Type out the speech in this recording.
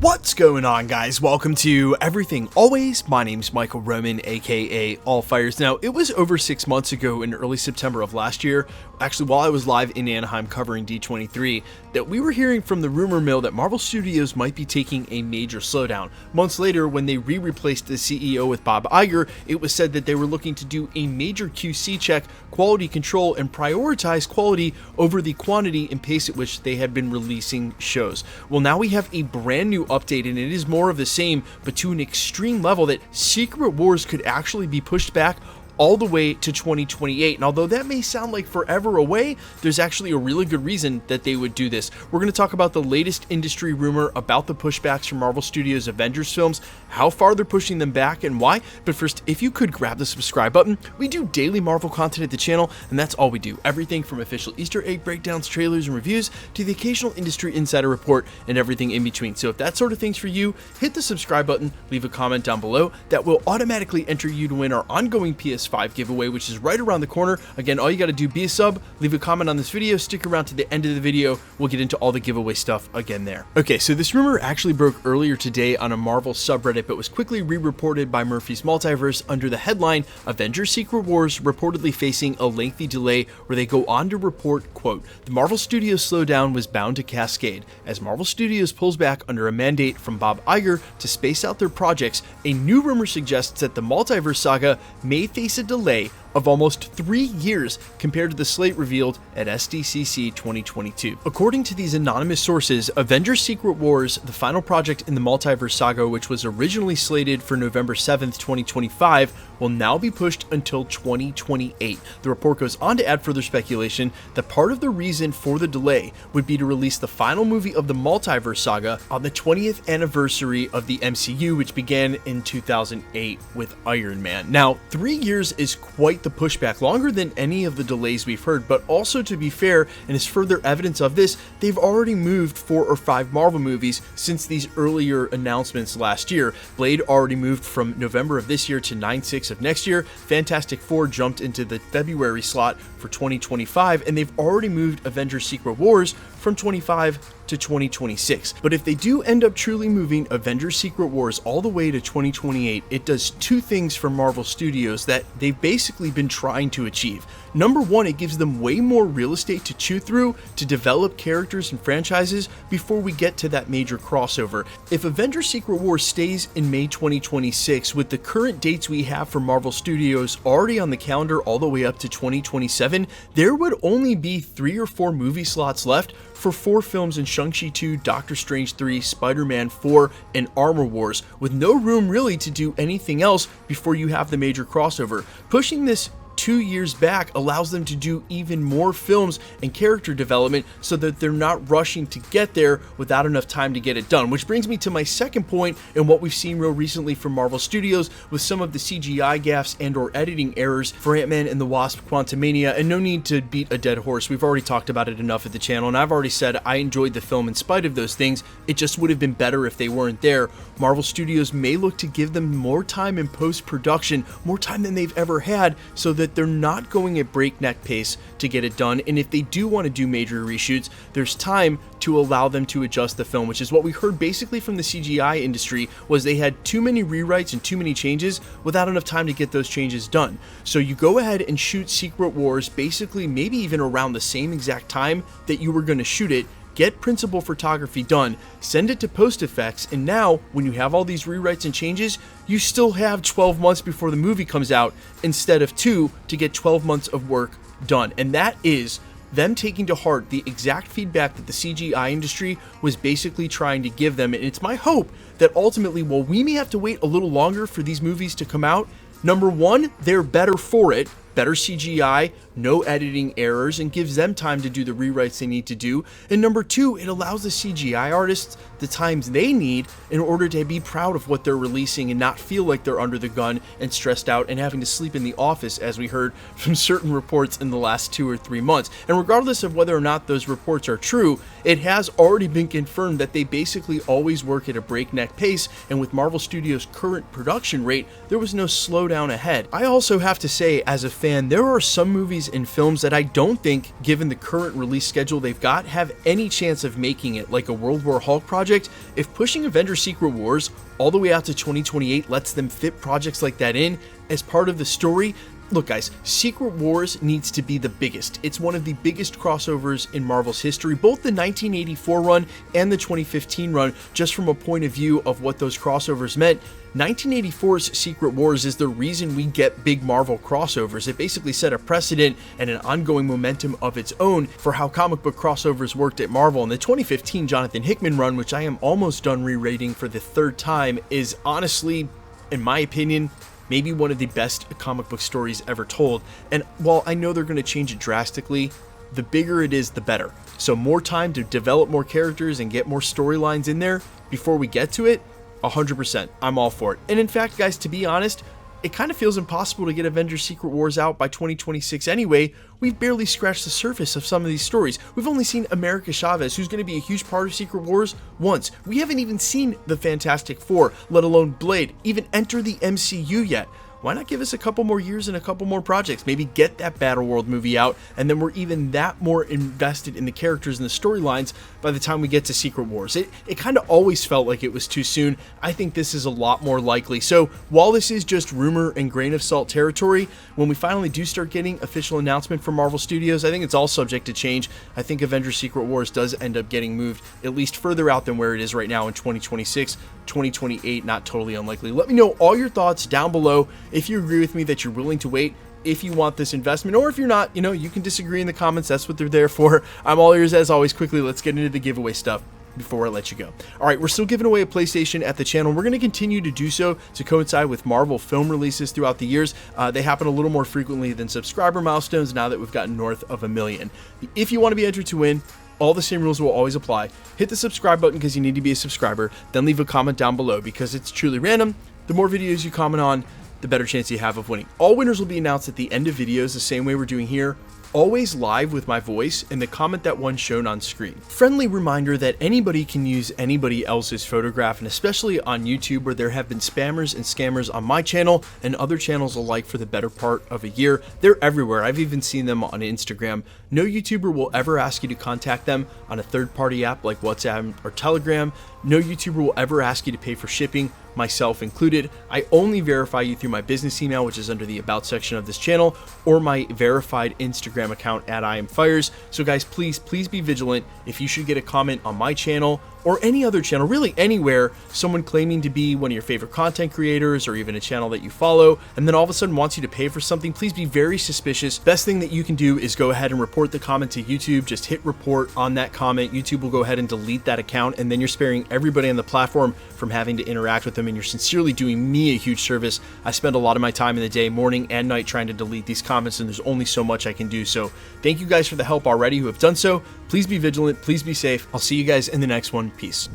What's going on, guys? Welcome to Everything Always. My name's Michael Roman, aka All Fires. Now, it was over 6 months ago in early September of last year, actually while I was live in Anaheim covering D23, that we were hearing from the rumor mill that Marvel Studios might be taking a major slowdown. Months later, when they replaced the CEO with Bob Iger, it was said that they were looking to do a major QC check, quality control, and prioritize quality over the quantity and pace at which they had been releasing shows. Well, now we have a brand new update, and it is more of the same, but to an extreme level that Secret Wars could actually be pushed back all the way to 2028. And although that may sound like forever away, there's actually a really good reason that they would do this. We're going to talk about the latest industry rumor about the pushbacks from Marvel Studios' Avengers films, how far they're pushing them back and why. But first, if you could grab the subscribe button, we do daily Marvel content at the channel, and that's all we do. Everything from official Easter egg breakdowns, trailers, and reviews to the occasional industry insider report and everything in between. So if that sort of thing's for you, hit the subscribe button, leave a comment down below. That will automatically enter you to win our ongoing PS5 giveaway, which is right around the corner. Again, all you got to do, be a sub, leave a comment on this video, stick around to the end of the video. We'll get into all the giveaway stuff again there. Okay, so this rumor actually broke earlier today on a Marvel subreddit, but was quickly re-reported by Murphy's Multiverse under the headline, Avengers Secret Wars reportedly facing a lengthy delay, where they go on to report, quote, the Marvel Studios slowdown was bound to cascade. As Marvel Studios pulls back under a mandate from Bob Iger to space out their projects, a new rumor suggests that the Multiverse saga may face a delay of almost 3 years compared to the slate revealed at SDCC 2022. According to these anonymous sources, Avengers Secret Wars, the final project in the Multiverse saga, which was originally slated for November 7th, 2025, will now be pushed until 2028. The report goes on to add further speculation that part of the reason for the delay would be to release the final movie of the Multiverse saga on the 20th anniversary of the MCU, which began in 2008 with Iron Man. Now, 3 years is quite the pushback, longer than any of the delays we've heard, but also, to be fair, and as further evidence of this, they've already moved 4 or 5 Marvel movies since these earlier announcements last year. Blade already moved from November of this year to 9/6 of next year. Fantastic Four jumped into the February slot for 2025, and they've already moved Avengers Secret Wars from 25 to 2026. But if they do end up truly moving Avengers Secret Wars all the way to 2028, it does 2 things for Marvel Studios that they've basically been trying to achieve. Number one, it gives them way more real estate to chew through to develop characters and franchises before we get to that major crossover. If Avengers Secret Wars stays in May 2026, with the current dates we have for Marvel Studios already on the calendar all the way up to 2027, there would only be 3 or 4 movie slots left for 4 films in Shang-Chi 2, Doctor Strange 3, Spider-Man 4, and Armor Wars, with no room really to do anything else before you have the major crossover. Pushing this 2 years back allows them to do even more films and character development so that they're not rushing to get there without enough time to get it done. Which brings me to my second point, and what we've seen real recently from Marvel Studios with some of the CGI gaffes and or editing errors for Ant-Man and the Wasp: Quantumania. And no need to beat a dead horse, we've already talked about it enough at the channel, and I've already said I enjoyed the film in spite of those things. It just would have been better if they weren't there. Marvel Studios may look to give them more time in post-production, more time than they've ever had, so that they're not going at breakneck pace to get it done. And if they do want to do major reshoots, there's time to allow them to adjust the film, which is what we heard basically from the CGI industry, was they had too many rewrites and too many changes without enough time to get those changes done. So you go ahead and shoot Secret Wars basically maybe even around the same exact time that you were going to shoot it, get principal photography done, send it to post effects, and now when you have all these rewrites and changes, you still have 12 months before the movie comes out instead of 2 to get 12 months of work done. And that is them taking to heart the exact feedback that the CGI industry was basically trying to give them. And it's my hope that ultimately, while we may have to wait a little longer for these movies to come out, number one, they're better for it. Better CGI, no editing errors, and gives them time to do the rewrites they need to do. And number 2, it allows the CGI artists the times they need in order to be proud of what they're releasing and not feel like they're under the gun and stressed out and having to sleep in the office, as we heard from certain reports in the last 2 or 3 months. And regardless of whether or not those reports are true, it has already been confirmed that they basically always work at a breakneck pace, and with Marvel Studios' current production rate, there was no slowdown ahead. I also have to say, as a fan, there are some movies stories and films that I don't think, given the current release schedule they've got, have any chance of making it, like a World War Hulk project. If pushing Avengers Secret Wars all the way out to 2028 lets them fit projects like that in as part of the story, look guys, Secret Wars needs to be the biggest. It's one of the biggest crossovers in Marvel's history, both the 1984 run and the 2015 run, just from a point of view of what those crossovers meant. 1984's Secret Wars is the reason we get big Marvel crossovers. It basically set a precedent and an ongoing momentum of its own for how comic book crossovers worked at Marvel. And the 2015 Jonathan Hickman run, which I am almost done rereading for the third time, is honestly, in my opinion, maybe one of the best comic book stories ever told. And while I know they're going to change it drastically, the bigger it is, the better. So more time to develop more characters and get more storylines in there before we get to it, 100%. I'm all for it. And in fact, guys, to be honest, it kind of feels impossible to get Avengers Secret Wars out by 2026 anyway. We've barely scratched the surface of some of these stories. We've only seen America Chavez, who's going to be a huge part of Secret Wars, once. We haven't even seen the Fantastic Four, let alone Blade, even enter the MCU yet. Why not give us a couple more years and a couple more projects? Maybe get that Battleworld movie out, and then we're even that more invested in the characters and the storylines by the time we get to Secret Wars. It kind of always felt like it was too soon. I think this is a lot more likely. So while this is just rumor and grain of salt territory, when we finally do start getting official announcement from Marvel Studios, I think it's all subject to change. I think Avengers Secret Wars does end up getting moved at least further out than where it is right now in 2026, 2028, not totally unlikely. Let me know all your thoughts down below. If you agree with me that you're willing to wait, if you want this investment, or if you're not, you can disagree in the comments. That's what they're there for. I'm all ears as always. Quickly, let's get into the giveaway stuff before I let you go. All right, we're still giving away a PlayStation at the channel. We're going to continue to do so to coincide with Marvel film releases throughout the years. They happen a little more frequently than subscriber milestones now that we've gotten north of 1 million. If you want to be entered to win, all the same rules will always apply. Hit the subscribe button because you need to be a subscriber, then leave a comment down below because it's truly random. The more videos you comment on, the better chance you have of winning. All winners will be announced at the end of videos, the same way we're doing here, always live with my voice and the comment that one shown on screen. Friendly reminder that anybody can use anybody else's photograph, and especially on YouTube, where there have been spammers and scammers on my channel and other channels alike for the better part of a year. They're everywhere. I've even seen them on Instagram. No YouTuber will ever ask you to contact them on a third-party app like WhatsApp or Telegram. No YouTuber will ever ask you to pay for shipping, myself included. I only verify you through my business email, which is under the About section of this channel, or my verified Instagram account at IamFires. So guys, please be vigilant. If you should get a comment on my channel or any other channel, really anywhere, someone claiming to be one of your favorite content creators or even a channel that you follow, and then all of a sudden wants you to pay for something, please be very suspicious. Best thing that you can do is go ahead and report the comment to YouTube. Just hit report on that comment. YouTube will go ahead and delete that account, and then you're sparing everybody on the platform from having to interact with them, and you're sincerely doing me a huge service. I spend a lot of my time in the day, morning and night, trying to delete these comments, and there's only so much I can do. So thank you guys for the help already who have done so. Please be vigilant. Please be safe. I'll see you guys in the next one. Peace.